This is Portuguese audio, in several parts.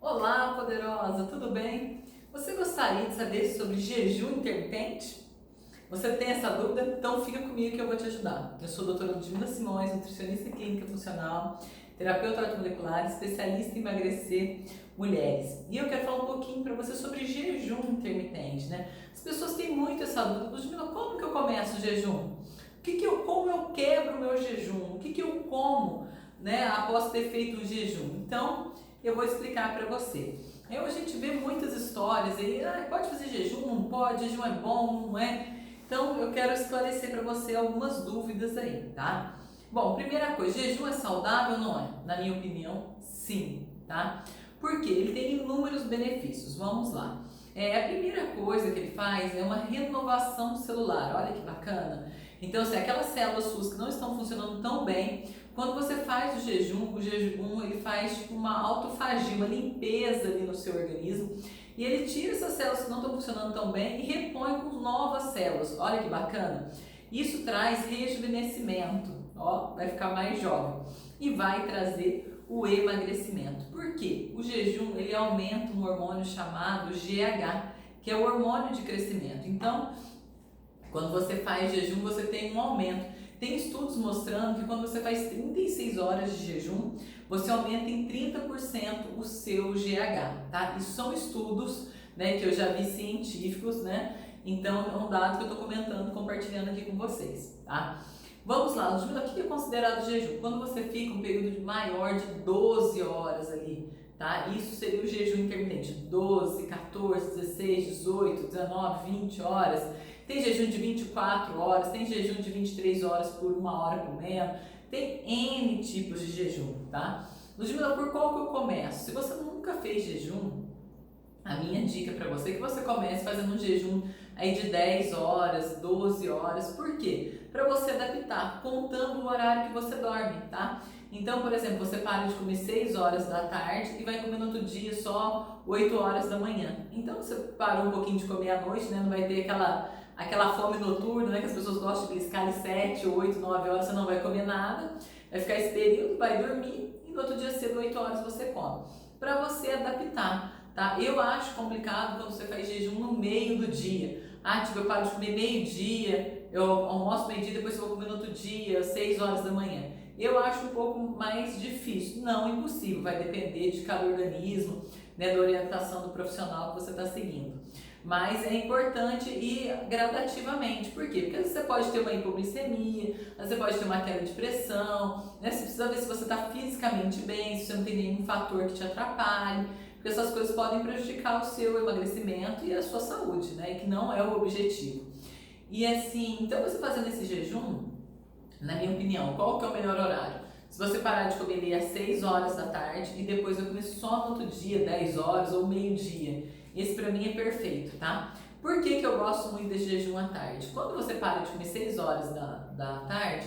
Olá, poderosa, tudo bem? Você gostaria de saber sobre jejum intermitente? Você tem essa dúvida? Então fica comigo que eu vou te ajudar. Eu sou a doutora Ludmila Simões, nutricionista clínica funcional, terapeuta ortomolecular, especialista em emagrecer mulheres. E eu quero falar um pouquinho para você sobre jejum intermitente, né? As pessoas têm muito essa dúvida. Ludmila, como que eu começo o jejum? Como eu quebro o meu jejum? O que eu como, né, após ter feito o jejum? Então, eu vou explicar para você. Aí a gente vê muitas histórias aí, pode fazer jejum, não pode, jejum é bom, não é? Então eu quero esclarecer para você algumas dúvidas aí, tá? Bom, primeira coisa, jejum é saudável ou não é? Na minha opinião, sim, tá? Porque ele tem inúmeros benefícios, vamos lá. A primeira coisa que ele faz é uma renovação celular, olha que bacana. Então, assim, aquelas células suas que não estão funcionando tão bem, quando você faz o jejum ele faz tipo uma autofagia, uma limpeza ali no seu organismo e ele tira essas células que não estão funcionando tão bem e repõe com novas células. Olha que bacana! Isso traz rejuvenescimento, ó, vai ficar mais jovem e vai trazer o emagrecimento. Por quê? O jejum ele aumenta um hormônio chamado GH, que é o hormônio de crescimento. Então, quando você faz jejum, você tem um aumento. Tem estudos mostrando que quando você faz 36 horas de jejum, você aumenta em 30% o seu GH, tá? Isso são estudos, né, que eu já vi científicos, né? Então é um dado que eu estou comentando, compartilhando aqui com vocês, tá? Vamos lá, Ludmila, o que é considerado jejum? Quando você fica um período maior de 12 horas ali, tá? Isso seria o jejum intermitente, 12, 14, 16, 18, 19, 20 horas. Tem jejum de 24 horas, tem jejum de 23 horas por 1 hora comendo, tem N tipos de jejum, tá? Ludmila, por qual que eu começo? Se você nunca fez jejum, a minha dica para você é que você comece fazendo um jejum aí de 10 horas, 12 horas. Por quê? Para você adaptar, contando o horário que você dorme, tá? Então, por exemplo, você para de comer 6 horas da tarde e vai comer no outro dia só 8 horas da manhã. Então, você parou um pouquinho de comer à noite, né? Não vai ter aquela fome noturna, né? Que as pessoas gostam de beliscar de 7, 8, 9 horas, você não vai comer nada. Vai ficar esse período, vai dormir e no outro dia cedo, 8 horas, você come. Para você adaptar, tá? Eu acho complicado quando você faz jejum no meio do dia. Tipo, eu paro de comer meio-dia, eu almoço meio-dia, depois eu vou comer no outro dia, 6 horas da manhã. Eu acho um pouco mais difícil. Não impossível, vai depender de cada organismo, né, da orientação do profissional que você está seguindo. Mas é importante ir gradativamente. Por quê? Porque você pode ter uma hipoglicemia, você pode ter uma queda de pressão, né? Você precisa ver se você está fisicamente bem, se você não tem nenhum fator que te atrapalhe, porque essas coisas podem prejudicar o seu emagrecimento e a sua saúde, né? E que não é o objetivo. E assim, então você fazendo esse jejum, na minha opinião, qual que é o melhor horário? Se você parar de comer ali às 6 horas da tarde e depois vai comer só no outro dia, 10 horas ou meio-dia. Esse pra mim é perfeito, tá? Por que eu gosto muito desse jejum à tarde? Quando você para de comer 6 horas da tarde,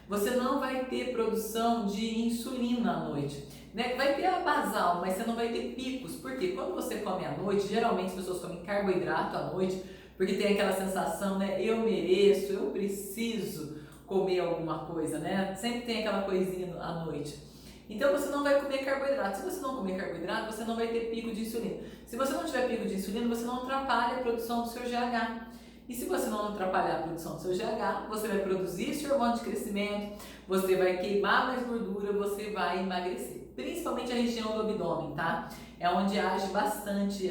você não vai ter produção de insulina à noite. Né? Vai ter a basal, mas você não vai ter picos. Porque quando você come à noite, geralmente as pessoas comem carboidrato à noite, porque tem aquela sensação, né? Eu mereço, eu preciso comer alguma coisa, né? Sempre tem aquela coisinha à noite. Então você não vai comer carboidrato. Se você não comer carboidrato, você não vai ter pico de insulina. Se você não tiver pico de insulina, você não atrapalha a produção do seu GH. E se você não atrapalhar a produção do seu GH, você vai produzir esse hormônio de crescimento, você vai queimar mais gordura, você vai emagrecer. Principalmente a região do abdômen, tá? É onde age bastante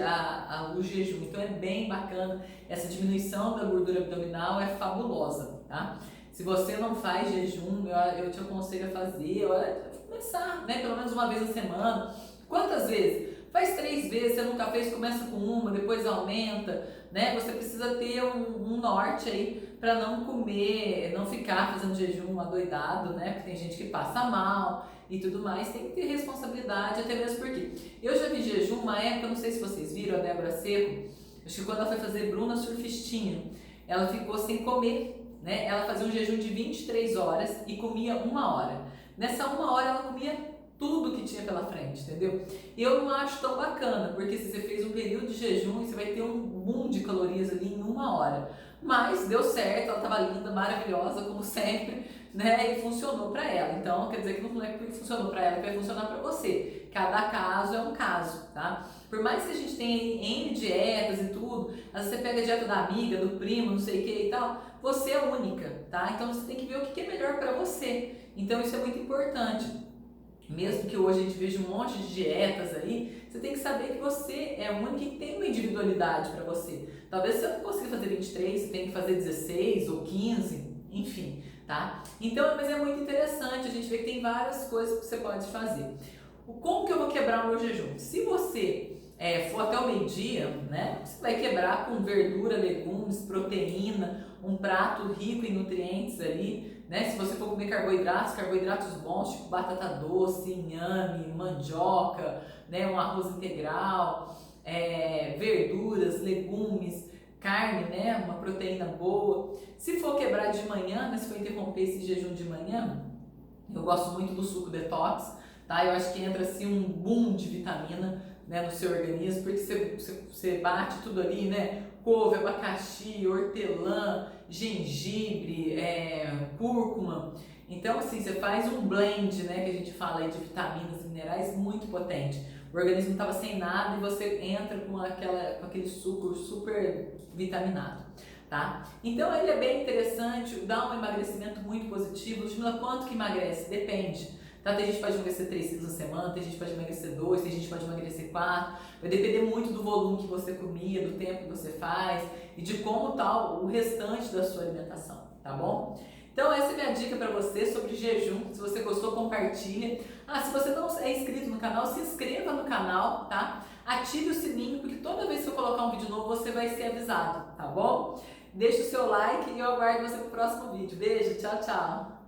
o jejum. Então é bem bacana. Essa diminuição da gordura abdominal é fabulosa, tá? Se você não faz jejum, eu te aconselho a fazer, começar, né? Pelo menos uma vez a semana. Quantas vezes? Faz 3 vezes, você nunca fez, começa com uma, depois aumenta, né? Você precisa ter um norte aí para não comer, não ficar fazendo jejum adoidado, né? Porque tem gente que passa mal e tudo mais, tem que ter responsabilidade, até mesmo porque eu já vi jejum uma época, não sei se vocês viram, a Débora Seco, acho que quando ela foi fazer Bruna Surfistinha, ela ficou sem comer, né? Ela fazia um jejum de 23 horas e comia 1 hora. Nessa 1 hora ela comia tudo que tinha pela frente, entendeu? Eu não acho tão bacana, porque se você fez um período de jejum, você vai ter um boom de calorias ali em 1 hora. Mas deu certo, ela estava linda, maravilhosa, como sempre, né? E funcionou para ela. Então, quer dizer que não é porque funcionou para ela que vai funcionar para você. cada caso é um caso, tá? Por mais que a gente tenha N dietas e tudo, às vezes você pega a dieta da amiga, do primo, não sei o que e tal, você é única, tá? Então você tem que ver o que é melhor para você. Então isso é muito importante. Mesmo que hoje a gente veja um monte de dietas aí, você tem que saber que você é única e tem uma individualidade para você. Talvez você não consiga fazer 23, você tem que fazer 16 ou 15, enfim, tá? Então, mas é muito interessante, a gente vê que tem várias coisas que você pode fazer. Como que eu vou quebrar o meu jejum? Se você for até o meio-dia, né, você vai quebrar com verdura, legumes, proteína, um prato rico em nutrientes ali, né? Se você for comer carboidratos bons, tipo batata doce, inhame, mandioca, né, um arroz integral, verduras, legumes, carne, né, uma proteína boa. Se for quebrar de manhã, né, se for interromper esse jejum de manhã, eu gosto muito do suco detox, tá? Eu acho que entra assim um boom de vitamina, né, no seu organismo, porque você bate tudo ali, né? Couve, abacaxi, hortelã, gengibre, cúrcuma. Então, assim, você faz um blend, né, que a gente fala aí de vitaminas e minerais muito potente. O organismo estava sem nada e você entra com aquele suco super vitaminado, tá? Então, ele é bem interessante, dá um emagrecimento muito positivo. Estimula quanto que emagrece? Depende. Tá? Tem gente que pode emagrecer 3 quilos na semana, tem gente que pode emagrecer 2, tem gente que pode emagrecer 4. Vai depender muito do volume que você comia, do tempo que você faz e de como tá o restante da sua alimentação, tá bom? Então essa é a minha dica para você sobre jejum. Se você gostou, compartilha. Se você não é inscrito no canal, se inscreva no canal, tá? Ative o sininho, porque toda vez que eu colocar um vídeo novo, você vai ser avisado, tá bom? Deixa o seu like e eu aguardo você pro próximo vídeo. Beijo, tchau, tchau!